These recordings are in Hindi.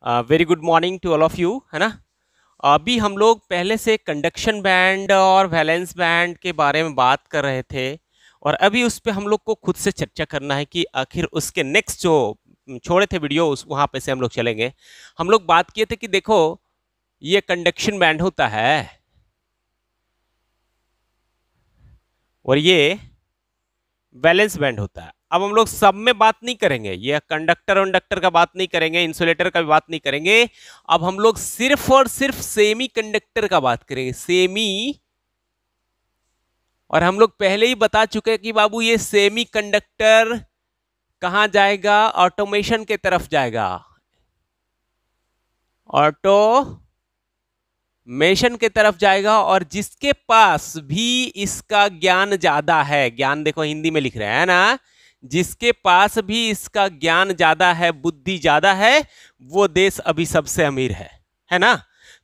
Very good morning to all of you, है ना। अभी हम लोग पहले से कंडक्शन बैंड और वैलेंस बैंड के बारे में बात कर रहे थे और अभी उस पे हम लोग को खुद से चर्चा करना है कि आखिर उसके नेक्स्ट जो छोड़े थे वीडियो उस वहाँ पे से हम लोग चलेंगे। हम लोग बात किए थे कि देखो ये कंडक्शन बैंड होता है और ये वैलेंस बैंड होता है। अब हम लोग सब में बात नहीं करेंगे, ये कंडक्टर वंडक्टर का बात नहीं करेंगे, इंसुलेटर का भी बात नहीं करेंगे। अब हम लोग सिर्फ और सिर्फ सेमी कंडक्टर का बात करेंगे, सेमी। और हम लोग पहले ही बता चुके हैं कि बाबू ये सेमी कंडक्टर कहां जाएगा, ऑटोमेशन के तरफ जाएगा, ऑटोमेशन के तरफ जाएगा। और जिसके पास भी इसका ज्ञान ज्यादा है, ज्ञान देखो हिंदी में लिख रहे हैं ना, जिसके पास भी इसका ज्ञान ज्यादा है, बुद्धि ज्यादा है, वो देश अभी सबसे अमीर है ना।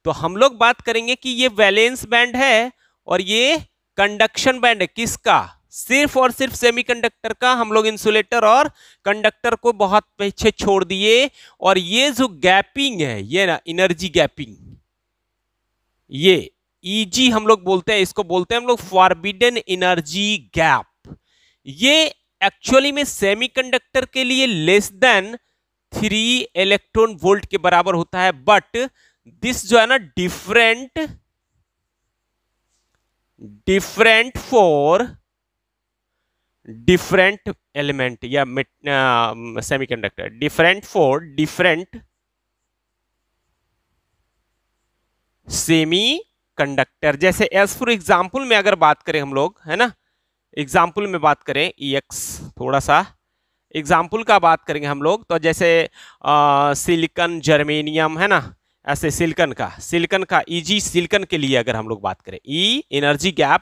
तो हम लोग बात करेंगे कि ये वैलेंस बैंड है और ये कंडक्शन बैंड है। किसका? सिर्फ और सिर्फ सेमीकंडक्टर का। हम लोग इंसुलेटर और कंडक्टर को बहुत पीछे छोड़ दिए। और ये जो गैपिंग है, ये ना एनर्जी गैपिंग, ये ईजी हम लोग बोलते हैं, इसको बोलते हैं हम लोग फॉरबिडन एनर्जी गैप। ये एक्चुअली में सेमीकंडक्टर के लिए लेस देन 3 इलेक्ट्रॉन वोल्ट के बराबर होता है। बट दिस जो है ना डिफरेंट फॉर डिफरेंट एलिमेंट या semiconductor, different for different semi conductor. जैसे एज फॉर एग्जाम्पल में अगर बात करें हम लोग, है ना, एग्जाम्पल में बात करें EX, थोड़ा सा एग्जाम्पल का बात करेंगे हम लोग। तो जैसे सिलिकॉन, जर्मेनियम, है ना, ऐसे सिलिकॉन का EG सिलिकॉन के लिए अगर हम लोग बात करें, E एनर्जी गैप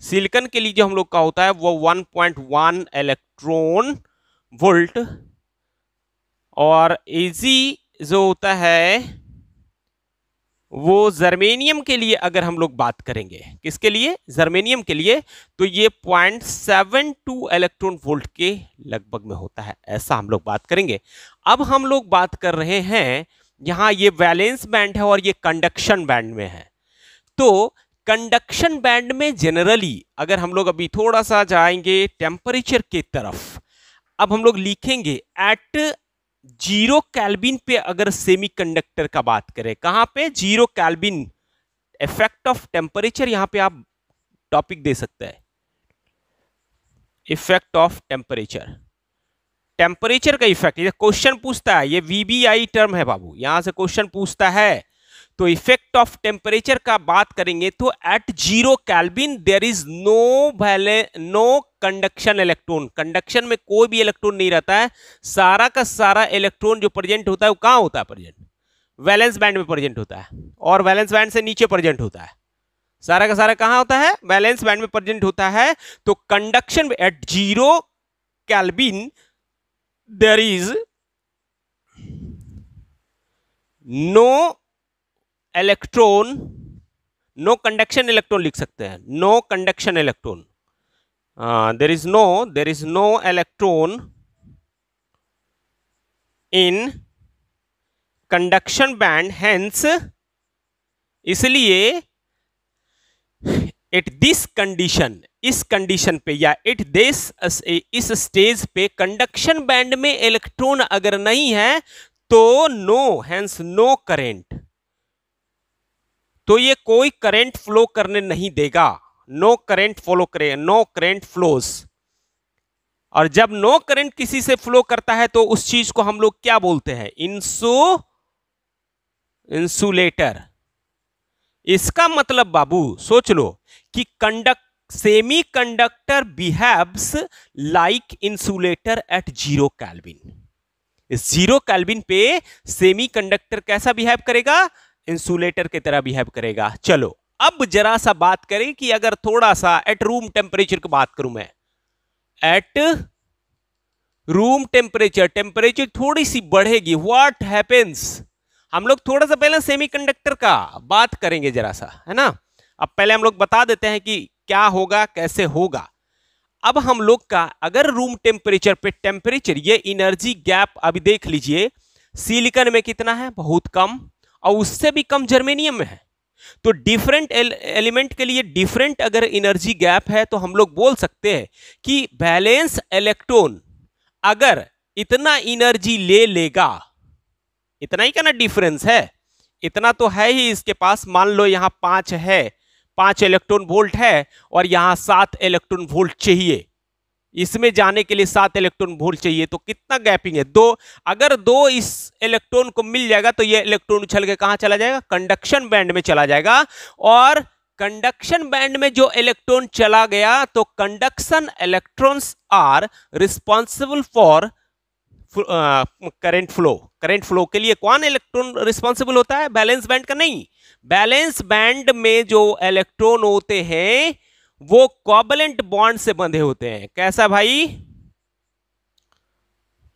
सिलिकॉन के लिए जो हम लोग का होता है वो 1.1 इलेक्ट्रॉन वोल्ट। और EG जो होता है वो जर्मेनियम के लिए अगर हम लोग बात करेंगे, किसके लिए? जर्मेनियम के लिए, तो ये 0.72 इलेक्ट्रॉन वोल्ट के लगभग में होता है, ऐसा हम लोग बात करेंगे। अब हम लोग बात कर रहे हैं यहां, ये वैलेंस बैंड है और ये कंडक्शन बैंड में है। तो कंडक्शन बैंड में जनरली अगर हम लोग अभी थोड़ा सा जाएंगे टेम्परेचर की तरफ, अब हम लोग लिखेंगे एट 0 केल्विन पे अगर सेमीकंडक्टर का बात करें, कहां पे? 0 केल्विन, इफेक्ट ऑफ टेम्परेचर, यहां पे आप टॉपिक दे सकते हैं, इफेक्ट ऑफ टेम्परेचर, टेम्परेचर का इफेक्ट। ये क्वेश्चन पूछता है, ये VBI टर्म है बाबू, यहां से क्वेश्चन पूछता है। तो इफेक्ट ऑफ टेम्परेचर का बात करेंगे तो at 0 kelvin there is no conduction electron, conduction में कोई भी इलेक्ट्रॉन नहीं रहता है। सारा का सारा इलेक्ट्रॉन जो प्रेजेंट होता है वो कहां होता है? प्रेजेंट वैलेंस बैंड में प्रेजेंट होता है, और वैलेंस बैंड से नीचे प्रेजेंट होता है। सारा का सारा कहां होता है? वैलेंस बैंड में प्रेजेंट होता है। तो conduction at 0 kelvin there is no electron, no conduction electron लिख सकते हैं, no conduction electron, there is no electron in conduction band. Hence इसलिए एट दिस कंडीशन, इस कंडीशन पे या एट दिस, इस स्टेज पे कंडक्शन बैंड में इलेक्ट्रॉन अगर नहीं है तो हेंस नो करेंट, तो ये कोई करंट फ्लो करने नहीं देगा, नो करंट फ्लो करे, नो करंट फ्लोज। और जब नो करंट किसी से फ्लो करता है तो उस चीज को हम लोग क्या बोलते हैं? इंसुलेटर। इसका मतलब बाबू सोच लो कि semiconductor behaves like insulator at 0 kelvin. इस 0 केल्विन पे सेमी कंडक्टर कैसा बिहेव करेगा? इंसुलेटर की तरह बिहेव करेगा। चलो अब जरा सा बात करें कि अगर थोड़ा सा एट रूम टेम्परेचर की बात करूं मैं, एट रूम टेम्परेचर, टेम्परेचर थोड़ी सी बढ़ेगी, व्हाट हैपेंस? हम लोग थोड़ा सा पहले सेमीकंडक्टर का बात करेंगे जरा सा, है ना। अब पहले हम लोग बता देते हैं कि क्या होगा, कैसे होगा। अब हम लोग का अगर रूम टेम्परेचर पे टेम्परेचर, ये एनर्जी गैप अभी देख लीजिए, सिलिकॉन में कितना है, बहुत कम, और उससे भी कम जर्मेनियम में है। तो डिफरेंट एलिमेंट के लिए डिफरेंट अगर एनर्जी गैप है तो हम लोग बोल सकते हैं कि वैलेंस इलेक्ट्रॉन अगर इतना एनर्जी ले लेगा, इतना ही का ना डिफरेंस है, इतना तो है ही इसके पास, मान लो यहां 5 है, 5 इलेक्ट्रॉन वोल्ट है और यहां 7 इलेक्ट्रॉन वोल्ट चाहिए, इसमें जाने के लिए 7 इलेक्ट्रॉन वोल्ट चाहिए, तो कितना गैपिंग है, 2। अगर 2 इस इलेक्ट्रॉन को मिल जाएगा तो ये इलेक्ट्रॉन उछल के कहां चला जाएगा, कंडक्शन बैंड में चला जाएगा। और कंडक्शन बैंड में जो इलेक्ट्रॉन चला गया तो conduction electrons are responsible for current flow. Current flow के लिए कौन इलेक्ट्रॉन रिस्पॉन्सिबल होता है, बैलेंस बैंड का नहीं। बैलेंस बैंड में जो इलेक्ट्रॉन होते हैं वो कोवैलेंट बॉन्ड से बंधे होते हैं। कैसा भाई,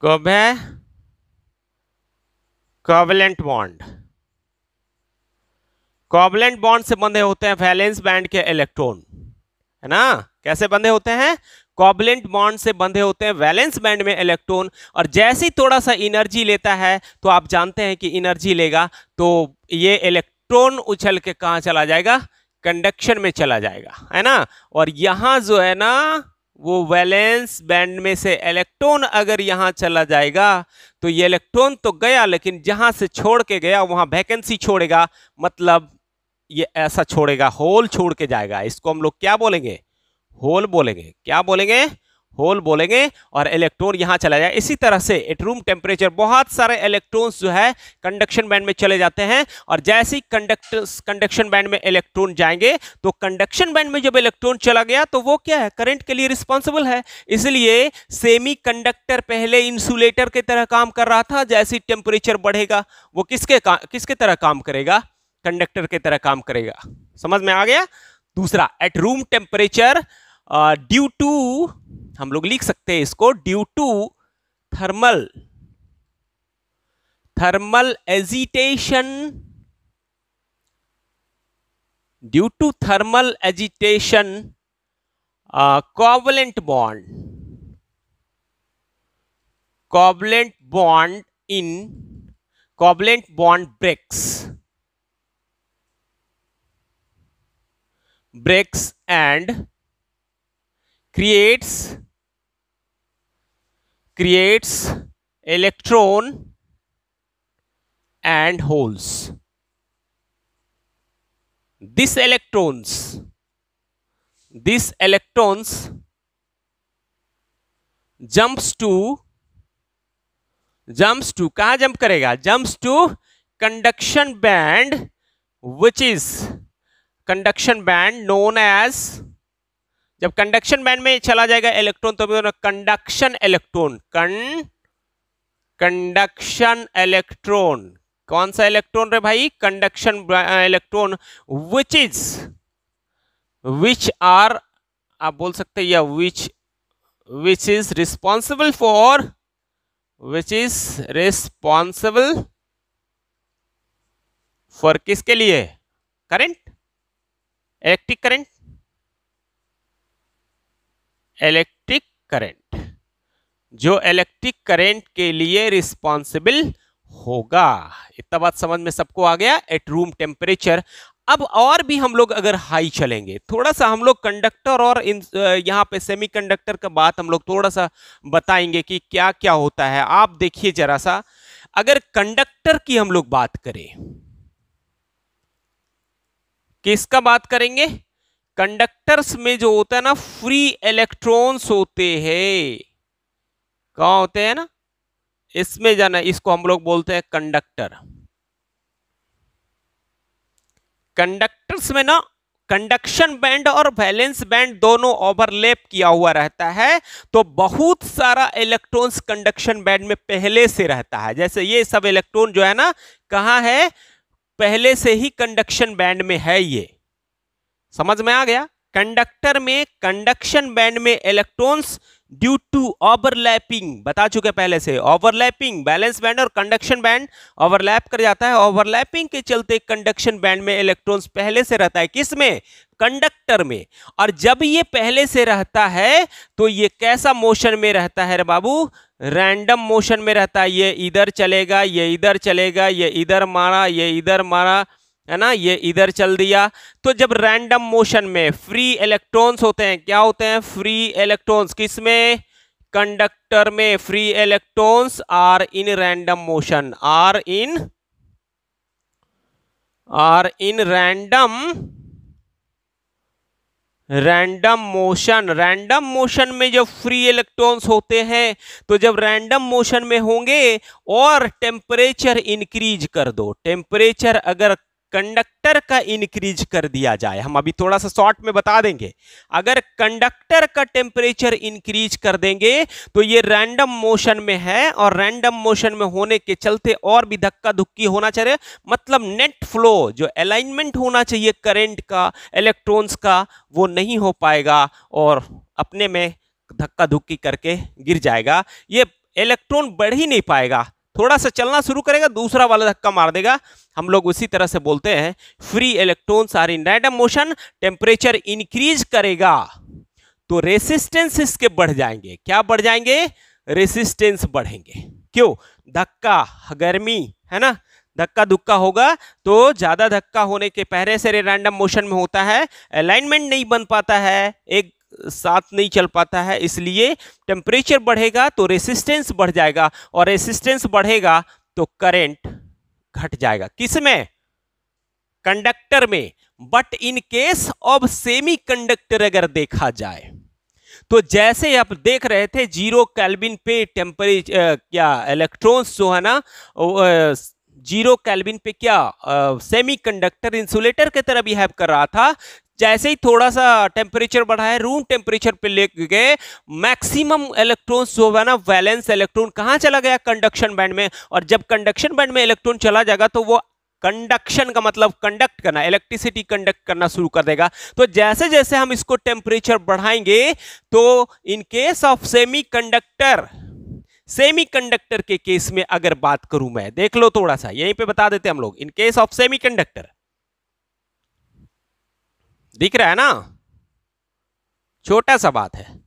कब है कोवैलेंट बॉन्ड, कोवैलेंट बॉन्ड से बंधे होते हैं वैलेंस बैंड के इलेक्ट्रॉन, है ना। कैसे बंधे होते हैं, कोवैलेंट बॉन्ड से बंधे होते हैं वैलेंस बैंड में इलेक्ट्रॉन। और जैसे ही थोड़ा सा एनर्जी लेता है तो आप जानते हैं कि एनर्जी लेगा तो ये इलेक्ट्रॉन उछल के कहां चला जाएगा, कंडक्शन में चला जाएगा, है ना। और यहां जो है ना वो वैलेंस बैंड में से इलेक्ट्रॉन अगर यहां चला जाएगा तो ये इलेक्ट्रॉन तो गया, लेकिन जहां से छोड़ के गया वहां वैकेंसी छोड़ेगा, मतलब ये ऐसा छोड़ेगा, होल छोड़ के जाएगा। इसको हम लोग क्या बोलेंगे, होल बोलेंगे। क्या बोलेंगे, होल बोलेंगे। और इलेक्ट्रॉन यहां चला जाए। इसी तरह से एट रूम टेम्परेचर बहुत सारे इलेक्ट्रॉन्स जो है कंडक्शन बैंड में चले जाते हैं, और जैसे ही कंडक्शन बैंड में इलेक्ट्रॉन जाएंगे तो कंडक्शन बैंड में जब इलेक्ट्रॉन चला गया तो वो क्या है, करंट के लिए रिस्पॉन्सिबल है। इसलिए सेमीकंडक्टर पहले इंसुलेटर की तरह काम कर रहा था, जैसे ही टेम्परेचर बढ़ेगा वो किसके तरह काम करेगा, कंडक्टर की तरह काम करेगा। समझ में आ गया। दूसरा, at room temperature due to, हम लोग लिख सकते हैं इसको, due to thermal agitation, due to thermal agitation covalent bond breaks and creates electron and holes. These electrons jumps to कहां जंप करेगा, jumps to conduction band, which is conduction band known as, जब कंडक्शन बैंड में चला जाएगा इलेक्ट्रॉन तो कंडक्शन इलेक्ट्रॉन, कौन सा इलेक्ट्रॉन रे भाई, कंडक्शन इलेक्ट्रॉन, विच आर, आप बोल सकते हैं या विच इज रिस्पॉन्सिबल फॉर किसके लिए, करंट, इलेक्ट्रिक करंट, जो इलेक्ट्रिक करंट के लिए रिस्पॉन्सिबल होगा। इतना बात समझ में सबको आ गया। Eight room temperature. अब और भी हम लोग अगर हाई चलेंगे, थोड़ा सा हम लोग कंडक्टर और यहाँ पे सेमीकंडक्टर का बात हम लोग थोड़ा सा बताएंगे कि क्या क्या होता है। आप देखिए जरा सा, अगर कंडक्टर की हम लोग बात करें, किसका बात करेंगे, कंडक्टर्स में जो होता है ना फ्री इलेक्ट्रॉन्स होते हैं, कहां होते हैं ना, इसमें जाना, इसको हम लोग बोलते हैं कंडक्टर। कंडक्टर्स में ना कंडक्शन बैंड और वैलेंस बैंड दोनों ओवरलैप किया हुआ रहता है, तो बहुत सारा इलेक्ट्रॉन्स कंडक्शन बैंड में पहले से रहता है। जैसे ये सब इलेक्ट्रॉन जो है ना कहां है, पहले से ही कंडक्शन बैंड में है। ये समझ में आ गया। कंडक्टर में कंडक्शन बैंड में इलेक्ट्रॉन्स ड्यू टू ओवरलैपिंग, बता चुके पहले से, ओवरलैपिंग, बैलेंस बैंड और कंडक्शन बैंड ओवरलैप कर जाता है। ओवरलैपिंग के चलते कंडक्शन बैंड में इलेक्ट्रॉन्स पहले से रहता है, किसमें, कंडक्टर में। और जब ये पहले से रहता है तो ये कैसा मोशन में रहता है रे बाबू, रैंडम मोशन में रहता है, ये इधर चलेगा, ये इधर चलेगा, ये इधर मारा, ये इधर मारा, है ना, ये इधर चल दिया। तो जब रैंडम मोशन में फ्री इलेक्ट्रॉन्स होते हैं, क्या होते हैं, फ्री इलेक्ट्रॉन्स, किसमें, कंडक्टर में। Free electrons are in random motion, are in random motion. Random motion में जब फ्री इलेक्ट्रॉन्स होते हैं, तो जब रैंडम मोशन में होंगे और टेम्परेचर इंक्रीज कर दो, टेम्परेचर अगर कंडक्टर का इंक्रीज कर दिया जाए, हम अभी थोड़ा सा शॉर्ट में बता देंगे, अगर कंडक्टर का टेम्परेचर इंक्रीज कर देंगे तो ये रैंडम मोशन में है, और रैंडम मोशन में होने के चलते और भी धक्का धुक्की होना चाहिए, मतलब नेट फ्लो, जो अलाइनमेंट होना चाहिए करंट का, इलेक्ट्रॉन्स का, वो नहीं हो पाएगा और अपने में धक्का धुक्की करके गिर जाएगा। ये इलेक्ट्रॉन बढ़ ही नहीं पाएगा, थोड़ा सा चलना शुरू करेगा, दूसरा वाला धक्का मार देगा। हम लोग उसी तरह से बोलते हैं free electrons are in random motion, temperature increase करेगा तो रेसिस्टेंस इसके बढ़ जाएंगे। क्या बढ़ जाएंगे, रेसिस्टेंस बढ़ेंगे। क्यों, धक्का, गर्मी, है ना, धक्का धुक्का होगा तो ज्यादा धक्का होने के पहले से रैंडम मोशन में होता है, अलाइनमेंट नहीं बन पाता है, एक साथ नहीं चल पाता है, इसलिए टेम्परेचर बढ़ेगा तो रेसिस्टेंस बढ़ जाएगा, और रेसिस्टेंस बढ़ेगा तो करंट घट जाएगा। किसमें, कंडक्टर में। But in case of semi conductor अगर देखा जाए तो जैसे आप देख रहे थे 0 केल्विन पे टेम्परेचर, क्या इलेक्ट्रॉन्स जो है ना 0 केल्विन पे क्या सेमी कंडक्टर इंसुलेटर की तरह बिहेव कर रहा था, जैसे ही थोड़ा सा टेम्परेचर बढ़ा है, रूम टेम्परेचर पे लेके गए, मैक्सिमम इलेक्ट्रॉन्स जो है ना, वैलेंस इलेक्ट्रॉन कहां चला गया, कंडक्शन बैंड में। और जब कंडक्शन बैंड में इलेक्ट्रॉन चला जाएगा तो वो कंडक्शन का मतलब कंडक्ट करना, इलेक्ट्रिसिटी कंडक्ट करना शुरू कर देगा। तो जैसे जैसे हम इसको टेम्परेचर बढ़ाएंगे तो इन केस ऑफ सेमी कंडक्टर के केस में अगर बात करूं मैं, देख लो थोड़ा सा यहीं पे बता देते हम लोग, इन केस ऑफ सेमी कंडक्टर, दिख रहा है ना, छोटा सा बात है।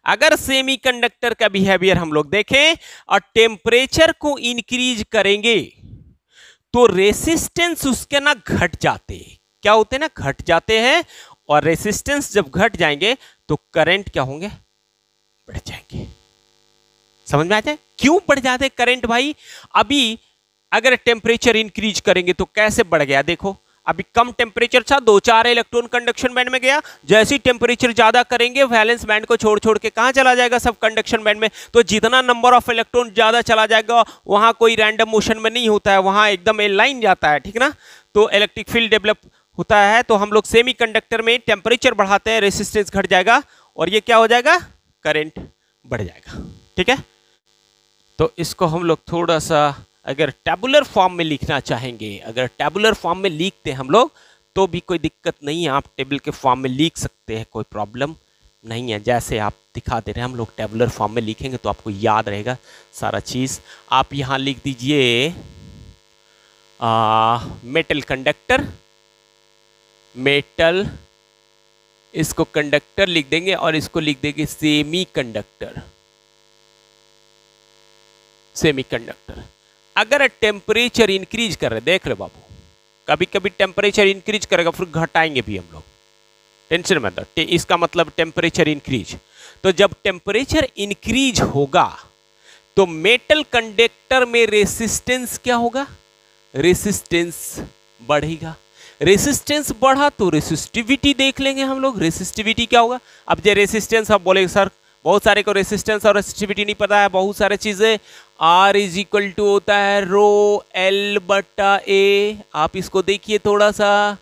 अगर सेमीकंडक्टर का बिहेवियर हम लोग देखें और टेम्परेचर को इंक्रीज करेंगे तो रेसिस्टेंस उसके ना घट जाते हैं, क्या होते हैं ना, घट जाते हैं, और रेसिस्टेंस जब घट जाएंगे तो करंट क्या होंगे, बढ़ जाएंगे। समझ में आ जाए क्यों बढ़ जाते करंट भाई। अभी अगर टेम्परेचर इंक्रीज करेंगे तो कैसे बढ़ गया, देखो अभी कम टेम्परेचर था, 2-4 इलेक्ट्रॉन कंडक्शन बैंड में गया, जैसे ही टेम्परेचर ज्यादा करेंगे वैलेंस बैंड को छोड़ छोड़ के कहां चला जाएगा, सब कंडक्शन बैंड में। तो जितना नंबर ऑफ इलेक्ट्रॉन ज्यादा चला जाएगा वहां कोई रैंडम मोशन में नहीं होता है, वहां एकदम ए लाइन जाता है, ठीक ना, तो इलेक्ट्रिक फील्ड डेवलप होता है। तो हम लोग सेमी कंडक्टर में टेम्परेचर बढ़ाते हैं, रेसिस्टेंस घट जाएगा और ये क्या हो जाएगा, करंट बढ़ जाएगा। ठीक है, तो इसको हम लोग थोड़ा सा अगर टैबुलर फॉर्म में लिखना चाहेंगे, अगर टैबुलर फॉर्म में लिखते हैं हम लोग तो भी कोई दिक्कत नहीं है, आप टेबल के फॉर्म में लिख सकते हैं, कोई प्रॉब्लम नहीं है। जैसे आप दिखा दे रहे हैं हम लोग टैबुलर फॉर्म में लिखेंगे तो आपको याद रहेगा सारा चीज़। आप यहाँ लिख दीजिए मेटल कंडक्टर, मेटल, इसको कंडक्टर लिख देंगे और इसको लिख देंगे सेमी कंडक्टर, सेमी कंडक्टर। अगर टेम्परेचर इंक्रीज कर रहे, देख लो बाबू, कभी कभी टेम्परेचर इंक्रीज करेगा फिर घटाएंगे भी हम लोग, टेंशन मत लो, इसका मतलब टेम्परेचर इंक्रीज। तो जब टेम्परेचर इंक्रीज होगा तो मेटल कंडक्टर में रेसिस्टेंस क्या होगा, रेसिस्टेंस बढ़ेगा। रेसिस्टेंस बढ़ा तो रेसिस्टिविटी देख लेंगे हम लोग, रेसिस्टिविटी क्या होगा। अब जो रेसिस्टेंस आप बोलेंगे सर बहुत सारे को रेसिस्टेंस और रेसिस्टिविटी नहीं पता है, बहुत सारे चीजें, R इज इक्वल टू होता है रो L बटा A। आप इसको देखिए थोड़ा सा,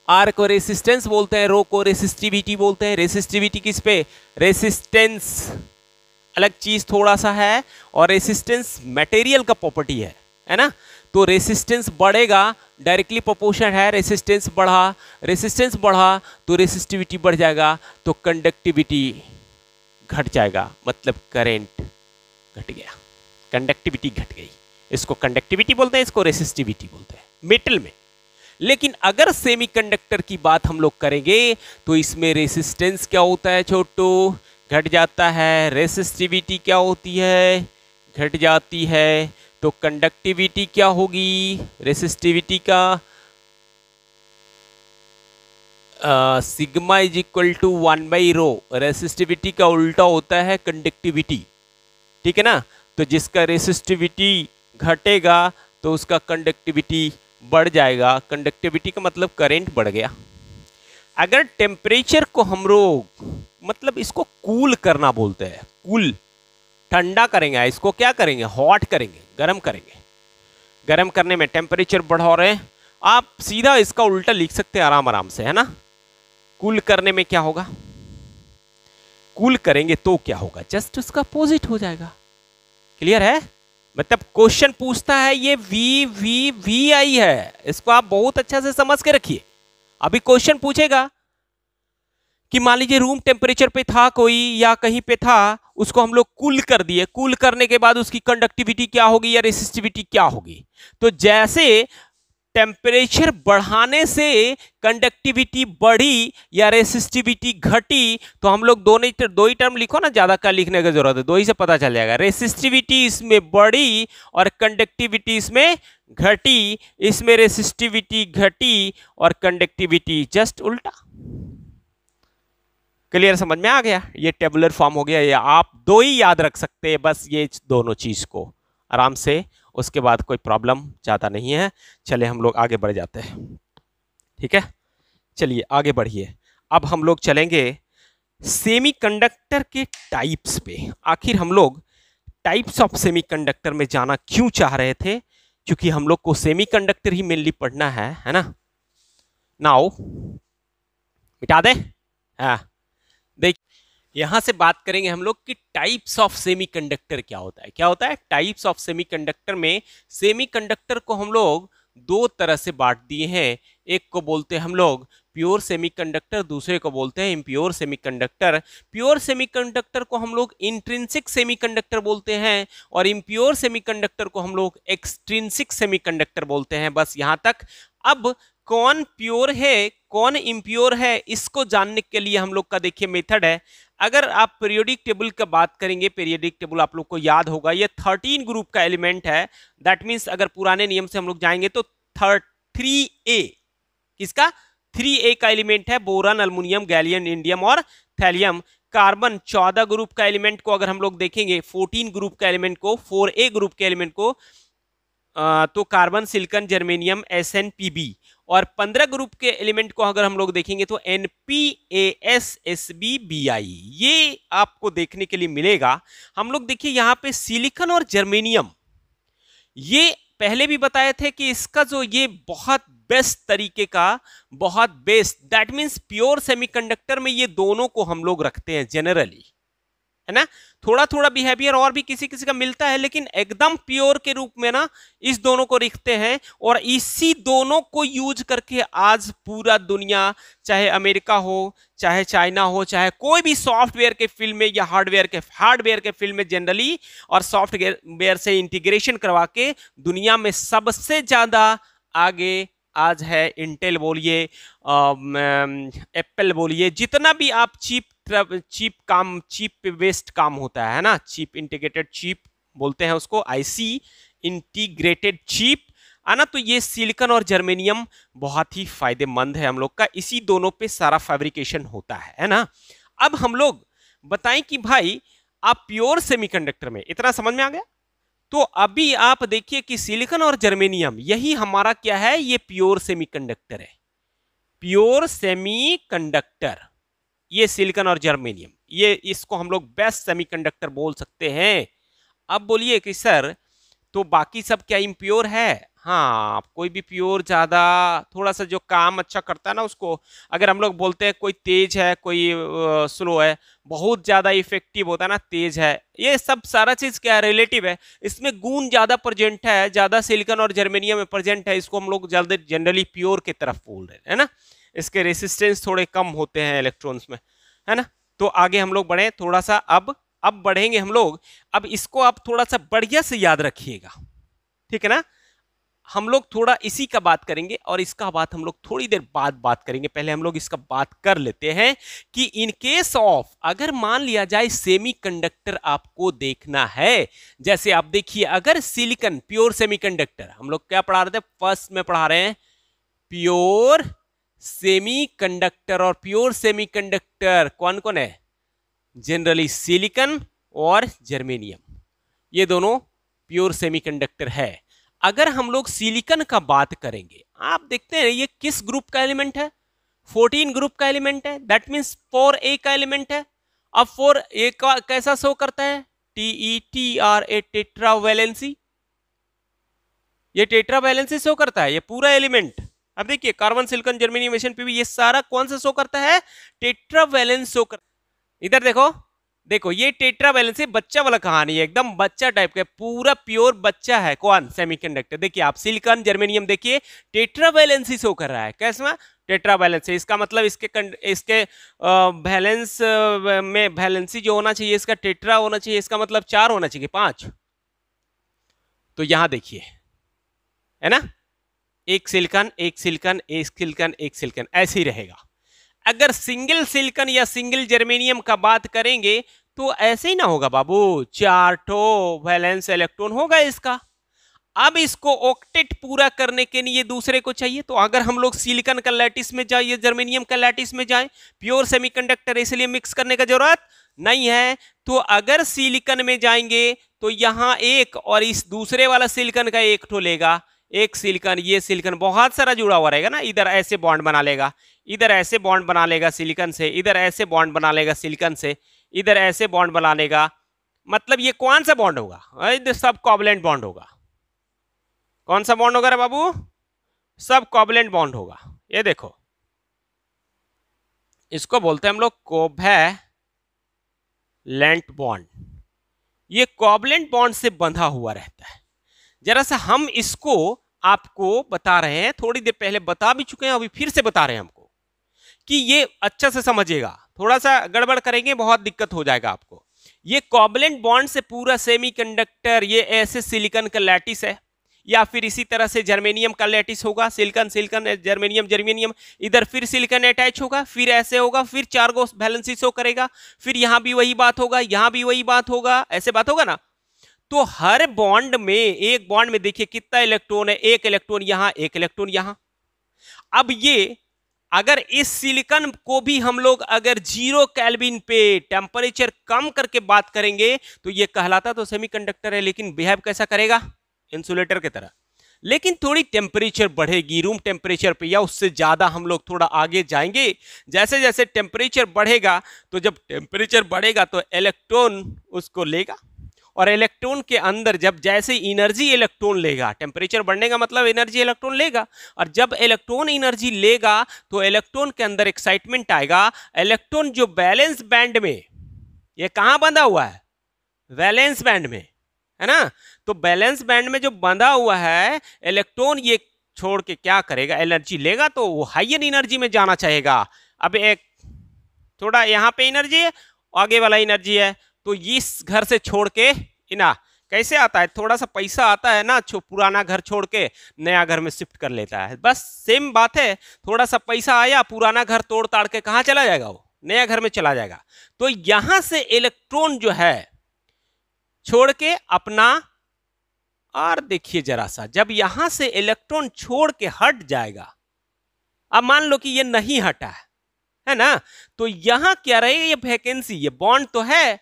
R को रेसिस्टेंस बोलते हैं, रो को रेसिस्टिविटी बोलते हैं। रेसिस्टिविटी किस पे, रेसिस्टेंस अलग चीज थोड़ा सा है और रेसिस्टेंस मटेरियल का प्रॉपर्टी है ना। तो रेसिस्टेंस बढ़ेगा, डायरेक्टली प्रोपोर्शनल है, रेसिस्टेंस बढ़ा तो रेसिस्टिविटी बढ़ जाएगा, तो कंडक्टिविटी घट जाएगा, मतलब करंट घट गया, कंडक्टिविटी घट गई। इसको कंडक्टिविटी बोलते हैं, इसको रेसिस्टिविटी बोलते हैं मेटल में। लेकिन अगर सेमीकंडक्टर की बात हम लोग करेंगे तो इसमें रेसिस्टेंस क्या होता है छोटू, घट जाता है। रेसिस्टिविटी क्या होती है, घट जाती है। तो कंडक्टिविटी क्या होगी, रेसिस्टिविटी का sigma is equal to 1/ρ। Resistivity का उल्टा होता है कंडक्टिविटी, ठीक है ना। तो जिसका रेसिस्टिविटी घटेगा तो उसका कंडक्टिविटी बढ़ जाएगा। कंडक्टिविटी का मतलब करंट बढ़ गया। अगर टेम्परेचर को हम लोग मतलब इसको कूल करना बोलते हैं, कूल ठंडा करेंगे, इसको क्या करेंगे, हॉट करेंगे, गर्म करेंगे। गर्म करने में टेम्परेचर बढ़ा रहे हैं, आप सीधा इसका उल्टा लिख सकते हैं आराम आराम से, है ना। कूल करने में क्या होगा, कूल करेंगे तो क्या होगा, जस्ट उसका अपोजिट हो जाएगा। क्लियर है, मतलब क्वेश्चन पूछता है ये वी वी वी आई है, इसको आप बहुत अच्छा से समझ के रखिए। अभी क्वेश्चन पूछेगा कि मान लीजिए रूम टेम्परेचर पे था कोई या कहीं पे था, उसको हम लोग कूल कर दिए, कूल करने के बाद उसकी कंडक्टिविटी क्या होगी या रेसिस्टिविटी क्या होगी। तो जैसे टेम्परेचर बढ़ाने से कंडक्टिविटी बढ़ी या रेसिस्टिविटी घटी, तो हम लोग दो ही टर्म लिखो ना, ज्यादा क्या लिखने की जरूरत है, दो ही से पता चल जाएगा। रेसिस्टिविटी इसमें बढ़ी और कंडक्टिविटी इसमें घटी, इसमें रेसिस्टिविटी घटी और कंडक्टिविटी जस्ट उल्टा। क्लियर, समझ में आ गया, ये टेबुलर फॉर्म हो गया। ये आप दो ही याद रख सकते हैं बस, ये दोनों चीज को आराम से, उसके बाद कोई प्रॉब्लम ज्यादा नहीं है। चलिए हम लोग आगे बढ़ जाते हैं, ठीक है, चलिए आगे बढ़िए। अब हम लोग चलेंगे सेमीकंडक्टर के टाइप्स पे। आखिर हम लोग टाइप्स ऑफ सेमीकंडक्टर में जाना क्यों चाह रहे थे, क्योंकि हम लोग को सेमीकंडक्टर ही मेनली पढ़ना है ना। नाउ मिटा दे, हाँ देख, यहां से बात करेंगे हम लोग कि टाइप्स ऑफ सेमीकंडक्टर क्या होता है। क्या होता है टाइप्स ऑफ सेमीकंडक्टर में, सेमीकंडक्टर को हम लोग दो तरह से बांट दिए हैं। एक को बोलते हैं हम लोग प्योर सेमीकंडक्टर, दूसरे को बोलते हैं इम्प्योर सेमीकंडक्टर। प्योर सेमीकंडक्टर को हम लोग इंट्रिंसिक सेमीकंडक्टर बोलते हैं और इम्प्योर सेमीकंडक्टर को हम लोग एक्सट्रिंसिक सेमीकंडक्टर बोलते हैं। बस यहां तक। अब कौन प्योर है कौन इम्प्योर है, इसको जानने के लिए हम लोग का देखिए मेथड है। अगर आप पीरियोडिक टेबल का बात करेंगे, पीरियोडिक टेबल आप लोग को याद होगा, ये 13 ग्रुप का एलिमेंट है। दैट मीन्स अगर पुराने नियम से हम लोग जाएंगे तो 3A, किसका 3A का एलिमेंट है, बोरन, अल्मुनियम, गैलियम, इंडियम और थैलियम। कार्बन 14 ग्रुप का एलिमेंट को अगर हम लोग देखेंगे, 14 ग्रुप का एलिमेंट को, 4A ग्रुप के एलिमेंट को, तो कार्बन, सिलिकॉन, जर्मेनियम, SnPb। और 15 ग्रुप के एलिमेंट को अगर हम लोग देखेंगे तो NpAsSbBi, ये आपको देखने के लिए मिलेगा। हम लोग देखिए यहां पे सिलिकॉन और जर्मेनियम, ये पहले भी बताए थे कि इसका जो ये बहुत बेस्ट तरीके का, बहुत best, that means pure semiconductor में ये दोनों को हम लोग रखते हैं जनरली, है ना। थोड़ा थोड़ा बिहेवियर और भी किसी किसी का मिलता है, लेकिन एकदम प्योर के रूप में ना इस दोनों को रखते हैं। और इसी दोनों को यूज करके आज पूरा दुनिया, चाहे अमेरिका हो, चाहे चाइना हो, चाहे कोई भी सॉफ्टवेयर के फील्ड में या हार्डवेयर के फील्ड में जनरली, और सॉफ्टवेयर से इंटीग्रेशन करवा के दुनिया में सबसे ज्यादा आगे आज है। इंटेल बोलिए, एप्पल बोलिए, जितना भी आप चीप बेस्ड काम होता है ना, चीप इंटीग्रेटेड चिप बोलते हैं उसको, आईसी इंटीग्रेटेड चिप, है ना। तो ये सिलिकॉन और जर्मेनियम बहुत ही फायदेमंद है हम लोग का, इसी दोनों पे सारा फैब्रिकेशन होता है ना। अब हम लोग बताएं कि भाई आप प्योर सेमीकंडक्टर में, इतना समझ में आ गया। तो अभी आप देखिए कि सिलिकॉन और जर्मेनियम, यही हमारा क्या है, ये प्योर सेमीकंडक्टर है। प्योर सेमीकंडक्टर, ये सिलिकॉन और जर्मेनियम, ये इसको हम लोग बेस्ट सेमीकंडक्टर बोल सकते हैं। अब बोलिए कि सर तो बाकी सब क्या इम्प्योर है? हाँ, कोई भी प्योर ज्यादा थोड़ा सा जो काम अच्छा करता है ना, उसको अगर हम लोग बोलते हैं कोई तेज है, कोई स्लो है, बहुत ज्यादा इफेक्टिव होता है ना, तेज है, ये सब सारा चीज क्या है, रिलेटिव है। इसमें गुण ज्यादा प्रेजेंट है, ज्यादा सिलिकॉन और जर्मेनियम में प्रेजेंट है, इसको हम लोग जल्दी जनरली प्योर की तरफ बोल रहे हैं ना। इसके रेसिस्टेंस थोड़े कम होते हैं इलेक्ट्रॉन्स में, है ना। तो आगे हम लोग बढ़े थोड़ा सा, अब बढ़ेंगे हम लोग। अब इसको आप थोड़ा सा बढ़िया से याद रखिएगा, ठीक है ना। हम लोग थोड़ा इसी का बात करेंगे और इसका बात हम लोग थोड़ी देर बाद बात करेंगे। पहले हम लोग इसका बात कर लेते हैं कि इन केस ऑफ अगर मान लिया जाए सेमीकंडक्टर आपको देखना है, जैसे आप देखिए अगर सिलिकॉन प्योर सेमीकंडक्टर, हम लोग क्या पढ़ा रहे थे फर्स्ट में, पढ़ा रहे हैं प्योर सेमीकंडक्टर। और प्योर सेमीकंडक्टर कौन कौन है? जनरली सिलिकॉन और जर्मेनियम, ये दोनों प्योर सेमीकंडक्टर है। अगर हम लोग सिलिकॉन का बात करेंगे, आप देखते हैं ये किस ग्रुप का एलिमेंट है? 14 ग्रुप का एलिमेंट है, दैट मींस 4A का एलिमेंट है। अब 4A का कैसा शो करता है? TETRA, tetravalency. ये टेट्रावैलेंसी शो करता है, ये पूरा एलिमेंट। अब देखिए कार्बन, सिलिकॉन, जर्मेनियम, एसएनपीवी, ये सारा कौन सा शो करता है? टेट्रावैलेंस शो करता है। इधर देखो, देखो ये टेट्रावैलेंसी बच्चा वाला कहानी है, एकदम बच्चा टाइप का, पूरा प्योर बच्चा है। कौन? सेमीकंडक्टर। देखिए आप सिलिकॉन, जर्मेनियम देखिए टेट्रावैलेंसी शो कर रहा है। कैसा? टेट्रावैलेंसी। इसका मतलब इसके वैलेंस में वैलेंसी जो होना चाहिए इसका टेट्रा होना चाहिए, इसका मतलब 4 होना चाहिए, 5। तो यहां देखिए, है ना, एक सिलिकॉन, एक सिलिकॉन, एक सिलिकॉन, एक सिलिकॉन, ऐसे ही रहेगा। अगर सिंगल सिलिकॉन या सिंगल जर्मेनियम का बात करेंगे तो ऐसे ही ना होगा बाबू, 4 ठो वैलेंस इलेक्ट्रॉन होगा इसका। अब इसको ऑक्टेट पूरा करने के लिए दूसरे को चाहिए। तो अगर हम लोग सिलिकॉन का लैटिस में जाए या जर्मेनियम का लैटिस में जाए, प्योर सेमीकंडक्टर इसलिए मिक्स करने का जरूरत नहीं है। तो अगर सिलिकॉन में जाएंगे तो यहां एक और इस दूसरे वाला सिलिकॉन का एक ठो लेगा, एक सिलिकॉन, ये सिलिकॉन बहुत सारा जुड़ा हुआ रहेगा ना, इधर ऐसे बॉन्ड बना लेगा, इधर ऐसे बॉन्ड बना लेगा सिलिकॉन से, इधर ऐसे बॉन्ड बना लेगा सिलिकॉन से, इधर ऐसे बॉन्ड बना लेगा। मतलब ये कौन सा बॉन्ड होगा? सब कोवलेंट बॉन्ड होगा। कौन सा बॉन्ड होगा रे बाबू? सब कोवलेंट बॉन्ड होगा। ये देखो, इसको बोलते हैं हम लोग कोवैलेंट बॉन्ड। ये कोवलेंट बॉन्ड से बंधा हुआ रहता है। जरा सा हम इसको आपको बता रहे हैं, थोड़ी देर पहले बता भी चुके हैं, अभी फिर से बता रहे हैं हमको कि ये अच्छा से समझिएगा। थोड़ा सा गड़बड़ करेंगे बहुत दिक्कत हो जाएगा आपको। ये कोवलेंट बॉन्ड से पूरा सेमीकंडक्टर, ये ऐसे सिलिकॉन का लैटिस है, या फिर इसी तरह से जर्मेनियम का लैटिस होगा, सिलिकॉन सिलिकॉन, जर्मेनियम जर्मेनियम, इधर फिर सिलिकॉन अटैच होगा, फिर ऐसे होगा, फिर 4 गो वैलेंसी शो करेगा, फिर यहां भी वही बात होगा, यहां भी वही बात होगा, ऐसे बात होगा ना। तो हर बॉन्ड में, एक बॉन्ड में देखिए कितना इलेक्ट्रॉन है, एक इलेक्ट्रॉन यहां, एक इलेक्ट्रॉन यहां। अब ये अगर इस सिलिकॉन को भी हम लोग अगर 0 केल्विन पे टेम्परेचर कम करके बात करेंगे तो ये कहलाता तो सेमीकंडक्टर है, लेकिन बिहेव कैसा करेगा? इंसुलेटर की तरह। लेकिन थोड़ी टेम्परेचर बढ़ेगी, रूम टेम्परेचर पे या उससे ज्यादा हम लोग थोड़ा आगे जाएंगे। जैसे जैसे टेम्परेचर बढ़ेगा, तो जब टेम्परेचर बढ़ेगा तो इलेक्ट्रॉन उसको लेगा, और इलेक्ट्रॉन के अंदर जब जैसे एनर्जी इलेक्ट्रॉन लेगा, टेम्परेचर बढ़ने का मतलब एनर्जी इलेक्ट्रॉन लेगा, और जब इलेक्ट्रॉन एनर्जी लेगा तो इलेक्ट्रॉन के अंदर एक्साइटमेंट आएगा। इलेक्ट्रॉन जो वैलेंस बैंड में, ये कहां बंधा हुआ है? वैलेंस बैंड में, है ना। तो वैलेंस बैंड में जो बंधा हुआ है इलेक्ट्रॉन, ये छोड़ के क्या करेगा? एनर्जी लेगा, तो वो हायर एनर्जी में जाना चाहेगा। अब एक थोड़ा यहाँ पे एनर्जी है, आगे वाला एनर्जी है, तो इस घर से छोड़ के ना कैसे आता है? थोड़ा सा पैसा आता है ना, पुराना घर छोड़ के नया घर में शिफ्ट कर लेता है, बस सेम बात है। थोड़ा सा पैसा आया, पुराना घर तोड़ ताड़ के कहाँ चला जाएगा? वो नया घर में चला जाएगा। तो यहां से इलेक्ट्रॉन जो है छोड़ के अपना, और देखिए जरा सा, जब यहां से इलेक्ट्रॉन छोड़ के हट जाएगा, अब मान लो कि ये नहीं हटा है ना, तो यहां क्या रहेगा? ये वैकेंसी, ये बॉन्ड तो है,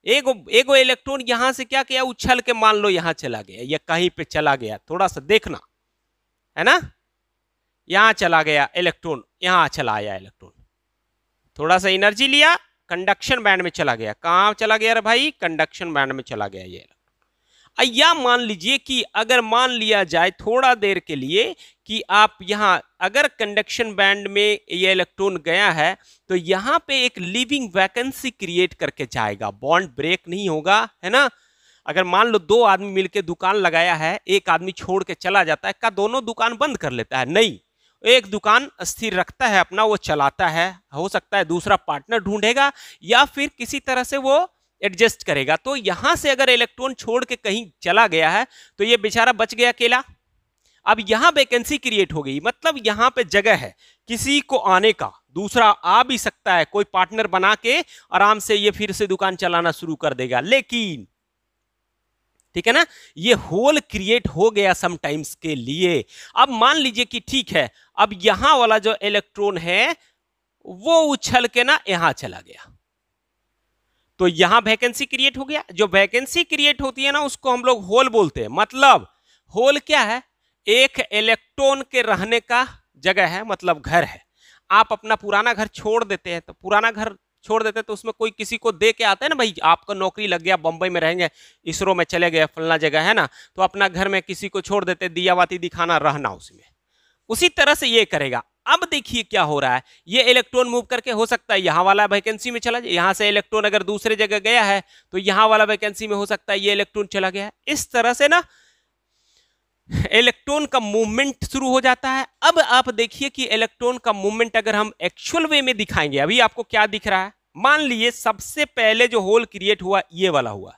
एगो इलेक्ट्रॉन यहां से क्या किया? उछल के मान लो यहां चला गया, या कहीं पे चला गया, थोड़ा सा देखना, है ना। यहां चला गया इलेक्ट्रॉन, यहां चला आया इलेक्ट्रॉन, थोड़ा सा एनर्जी लिया, कंडक्शन बैंड में चला गया। कहां चला गया रे भाई? कंडक्शन बैंड में चला गया ये। या मान लीजिए कि अगर मान लिया जाए थोड़ा देर के लिए कि आप यहां अगर कंडक्शन बैंड में ये इलेक्ट्रॉन गया है, तो यहां पे एक लिविंग वैकेंसी क्रिएट करके जाएगा, बॉन्ड ब्रेक नहीं होगा, है ना। अगर मान लो 2 आदमी मिलकर दुकान लगाया है, एक आदमी छोड़ के चला जाता है, क्या दोनों दुकान बंद कर लेता है? नहीं, एक दुकान स्थिर रखता है अपना, वो चलाता है। हो सकता है दूसरा पार्टनर ढूंढेगा या फिर किसी तरह से वो एडजस्ट करेगा। तो यहां से अगर इलेक्ट्रॉन छोड़ के कहीं चला गया है तो ये बेचारा बच गया अकेला। अब यहां वैकेंसी क्रिएट हो गई, मतलब यहां पे जगह है किसी को आने का, दूसरा आ भी सकता है, कोई पार्टनर बना के आराम से ये फिर से दुकान चलाना शुरू कर देगा। लेकिन ठीक है ना, ये होल क्रिएट हो गया समटाइम्स के लिए। अब मान लीजिए कि ठीक है, अब यहां वाला जो इलेक्ट्रॉन है वो उछल के ना यहां चला गया, तो यहां वैकेंसी क्रिएट हो गया। जो वैकेंसी क्रिएट होती है ना उसको हम लोग होल बोलते हैं। मतलब होल क्या है, एक इलेक्ट्रॉन के रहने का जगह है, मतलब घर है। आप अपना पुराना घर छोड़ देते हैं, तो पुराना घर छोड़ देते हैं तो उसमें कोई किसी को दे के आता है ना, भाई आपका नौकरी लग गया, बंबई में रहेंगे, इसरो में चले गए, फलना जगह है ना, तो अपना घर में किसी को छोड़ देते, दिया बाती दिखाना, रहना उसमें। उसी तरह से ये करेगा। अब देखिए क्या हो रहा है, ये इलेक्ट्रॉन मूव करके हो सकता है यहां वाला वैकेंसी में चला जाए, यहां से इलेक्ट्रॉन अगर दूसरे जगह गया है तो यहां वाला वैकेंसी में हो सकता है ये इलेक्ट्रॉन चला गया है। इस तरह से ना इलेक्ट्रॉन का मूवमेंट शुरू हो जाता है। अब आप देखिए कि इलेक्ट्रॉन का मूवमेंट अगर हम एक्चुअल वे में दिखाएंगे, अभी आपको क्या दिख रहा है, मान लीजिए सबसे पहले जो होल क्रिएट हुआ ये वाला हुआ,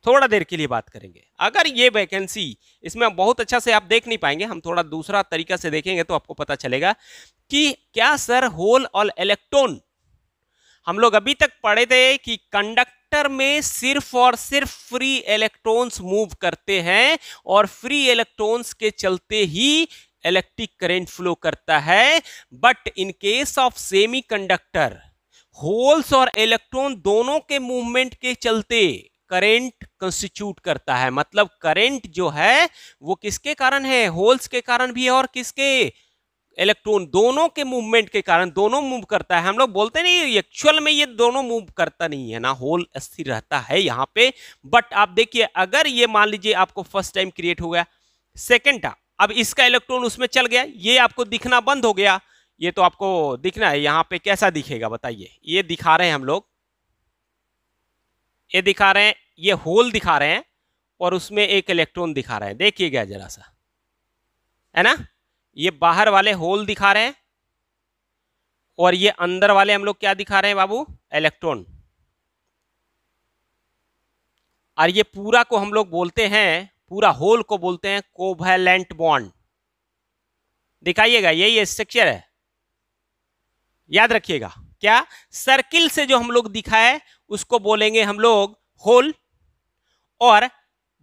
थोड़ा देर के लिए बात करेंगे। अगर ये वैकेंसी, इसमें बहुत अच्छा से आप देख नहीं पाएंगे, हम थोड़ा दूसरा तरीका से देखेंगे तो आपको पता चलेगा कि क्या सर होल और इलेक्ट्रॉन, हम लोग अभी तक पढ़े थे कि कंडक्टर में सिर्फ और सिर्फ फ्री इलेक्ट्रॉन्स मूव करते हैं और फ्री इलेक्ट्रॉन्स के चलते ही इलेक्ट्रिक करंट फ्लो करता है। But in case of semiconductor, holes और इलेक्ट्रॉन दोनों के मूवमेंट के चलते करंट कंस्टिट्यूट करता है। मतलब करंट जो है वो किसके कारण है, होल्स के कारण भी है और किसके, इलेक्ट्रॉन, दोनों के मूवमेंट के कारण, दोनों मूव करता है। हम लोग बोलते नहीं एक्चुअल में ये दोनों मूव करता नहीं है ना, होल स्थिर रहता है यहां पे। बट आप देखिए अगर ये मान लीजिए आपको फर्स्ट टाइम क्रिएट हो गया, सेकेंड था, अब इसका इलेक्ट्रॉन उसमें चल गया, ये आपको दिखना बंद हो गया, ये तो आपको दिखना है। यहां पे कैसा दिखेगा बताइए, ये दिखा रहे हैं हम लोग, ये दिखा रहे हैं, ये होल दिखा रहे हैं और उसमें एक इलेक्ट्रॉन दिखा रहे हैं, देखिएगा जरा सा, है ना, ये बाहर वाले होल दिखा रहे हैं और ये अंदर वाले हम लोग क्या दिखा रहे हैं बाबू, इलेक्ट्रॉन। और ये पूरा को हम लोग बोलते हैं, पूरा होल को बोलते हैं कोवैलेंट बॉन्ड। दिखाइएगा, यही स्ट्रक्चर है, याद रखिएगा। क्या, सर्किल से जो हम लोग दिखाए उसको बोलेंगे हम लोग होल, और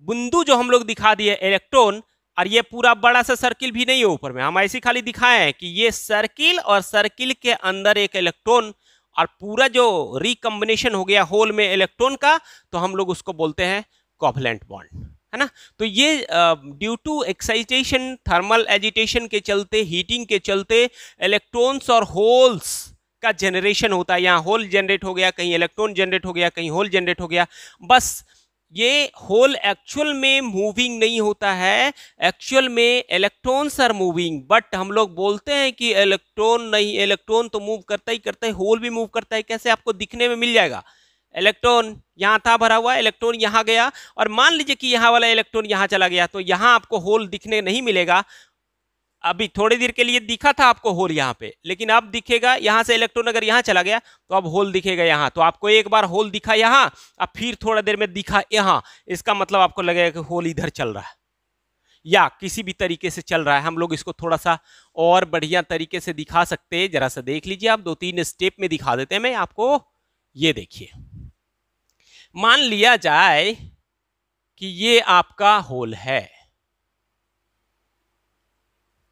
बिंदु जो हम लोग दिखा दिए इलेक्ट्रॉन, और ये पूरा बड़ा सा सर्किल भी नहीं है ऊपर में, हम ऐसे खाली दिखाए हैं कि ये सर्किल और सर्किल के अंदर एक इलेक्ट्रॉन, और पूरा जो रिकॉम्बिनेशन हो गया होल में इलेक्ट्रॉन का, तो हम लोग उसको बोलते हैं कोवैलेंट बॉन्ड, है ना। तो ये due to excitation, thermal agitation के चलते, हीटिंग के चलते इलेक्ट्रॉन्स और होल्स का जनरेशन होता है। यहाँ होल जनरेट हो गया, कहीं इलेक्ट्रॉन जनरेट हो गया, कहीं होल जनरेट हो गया। बस ये होल एक्चुअल में मूविंग नहीं होता है, एक्चुअल में इलेक्ट्रॉन्स आर मूविंग। बट हम लोग बोलते हैं कि इलेक्ट्रॉन नहीं, इलेक्ट्रॉन तो मूव करता ही करता है, होल भी मूव करता है। कैसे, आपको दिखने में मिल जाएगा, इलेक्ट्रॉन यहाँ था भरा हुआ, इलेक्ट्रॉन यहाँ गया, और मान लीजिए कि यहाँ वाला इलेक्ट्रॉन यहाँ चला गया, तो यहाँ आपको होल दिखने नहीं मिलेगा। अभी थोड़ी देर के लिए दिखा था आपको होल यहाँ पे, लेकिन अब दिखेगा, यहाँ से इलेक्ट्रॉन अगर यहाँ चला गया तो अब होल दिखेगा यहाँ। तो आपको एक बार होल दिखा यहाँ, अब फिर थोड़ा देर में दिखा यहाँ, इसका मतलब आपको लगेगा कि होल इधर चल रहा है या किसी भी तरीके से चल रहा है। हम लोग इसको थोड़ा सा और बढ़िया तरीके से दिखा सकते हैं, जरा सा देख लीजिए आप, 2-3 स्टेप में दिखा देते हैं मैं आपको। ये देखिए, मान लिया जाए कि ये आपका होल है,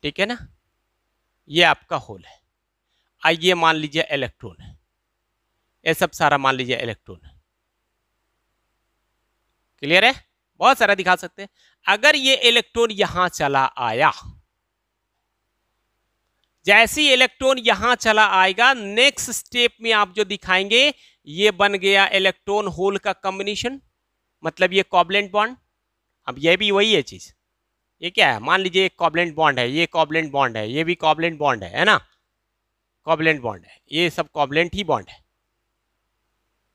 ठीक है ना, ये आपका होल है। आइए मान लीजिए इलेक्ट्रॉन है, ये सब सारा मान लीजिए इलेक्ट्रॉन है। क्लियर है, बहुत सारा दिखा सकते हैं। अगर ये इलेक्ट्रॉन यहां चला आया, जैसे ही इलेक्ट्रॉन यहां चला आएगा, नेक्स्ट स्टेप में आप जो दिखाएंगे ये बन गया इलेक्ट्रॉन होल का कॉम्बिनेशन, मतलब ये कोवैलेंट बॉन्ड। अब ये भी वही है चीज, ये क्या है, मान लीजिए एक कोवैलेंट बॉन्ड है, ये कोवैलेंट बॉन्ड है, ये भी कोवैलेंट बॉन्ड है ना, कोवैलेंट बॉन्ड है, ये सब कोवैलेंट ही बॉन्ड है।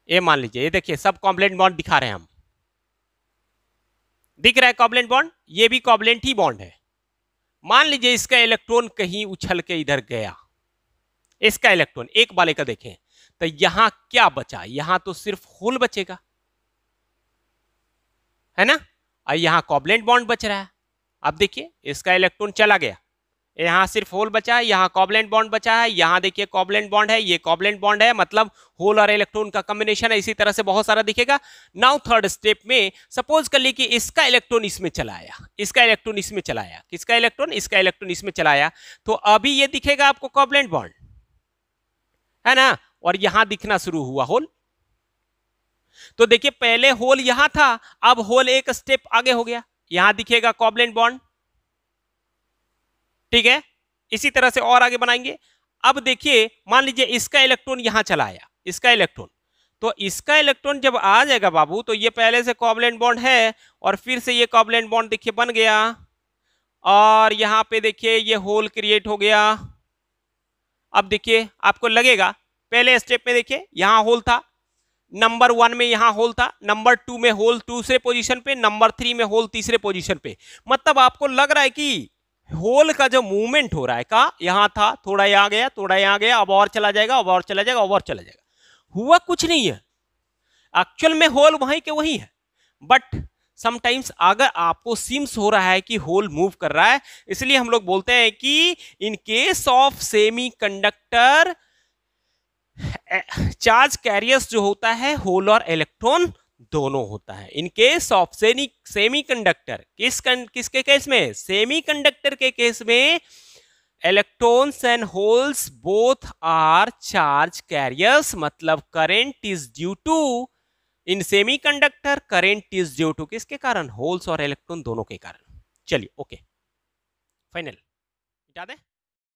ये मान लीजिए, ये देखिए सब कोवैलेंट बॉन्ड दिखा रहे हैं हम, दिख रहा है कोवैलेंट बॉन्ड, ये भी कोवैलेंट ही बॉन्ड है। मान लीजिए इसका इलेक्ट्रॉन कहीं उछल के इधर गया, इसका इलेक्ट्रॉन एक वाले का देखें, तो यहां क्या बचा, यहां तो सिर्फ होल बचेगा, है ना, और यहां कोवैलेंट बॉन्ड बच रहा है। अब देखिए इसका इलेक्ट्रॉन चला गया, यहाँ सिर्फ होल बचा है, यहाँ कोवलेंट बॉन्ड बचा है, यहाँ देखिए कोवलेंट बॉन्ड है, ये कोवलेंट बॉन्ड है, मतलब होल और इलेक्ट्रॉन का कॉम्बिनेशन है। इसी तरह से बहुत सारा दिखेगा। नाउ थर्ड स्टेप में सपोज कर ली कि इसका इलेक्ट्रॉन इसमें चला आया, इसका इलेक्ट्रॉन इसमें चला आया, किसका इलेक्ट्रॉन, इसका इलेक्ट्रॉन इसमें चला आया, तो अभी ये दिखेगा आपको कोवलेंट बॉन्ड, है ना, और यहां दिखना शुरू हुआ होल। तो देखिए पहले होल यहां था, अब होल एक स्टेप आगे हो गया, यहां दिखेगा कोवलेंट बॉन्ड, ठीक है। इसी तरह से और आगे बनाएंगे। अब देखिए मान लीजिए इसका इलेक्ट्रॉन यहां चला आया, इसका इलेक्ट्रॉन, तो इसका इलेक्ट्रॉन जब आ जाएगा बाबू, तो ये पहले से कोवलेंट बॉन्ड है और फिर से ये कोवलेंट बॉन्ड देखिए बन गया, और यहां पे देखिए ये होल क्रिएट हो गया। अब देखिए आपको लगेगा पहले स्टेप में देखिए यहां होल था, नंबर 1 में यहां होल था, नंबर 2 में होल दूसरे पोजीशन पे, नंबर 3 में होल तीसरे पोजीशन पे। मतलब आपको लग रहा है कि होल का जो मूवमेंट हो रहा है का यहां था, थोड़ा यहां गया, थोड़ा यहां गया, अब और चला जाएगा, अब और चला जाएगा, अब और चला जाएगा। हुआ कुछ नहीं है, एक्चुअल में होल वहीं के वहीं है, बट समटाइम्स अगर आपको सीम्स हो रहा है कि होल मूव कर रहा है, इसलिए हम लोग बोलते हैं कि in case of semiconductor charge carriers जो होता है होल और इलेक्ट्रॉन दोनों होता है। इन केस ऑफ सेमीकंडक्टर, किसके केस में, सेमीकंडक्टर के केस में electrons and holes both are charge carriers, मतलब current is due to, in semiconductor current is due to किसके कारण, होल्स और इलेक्ट्रॉन दोनों के कारण। चलिए ओके, फाइनल मिटा दें।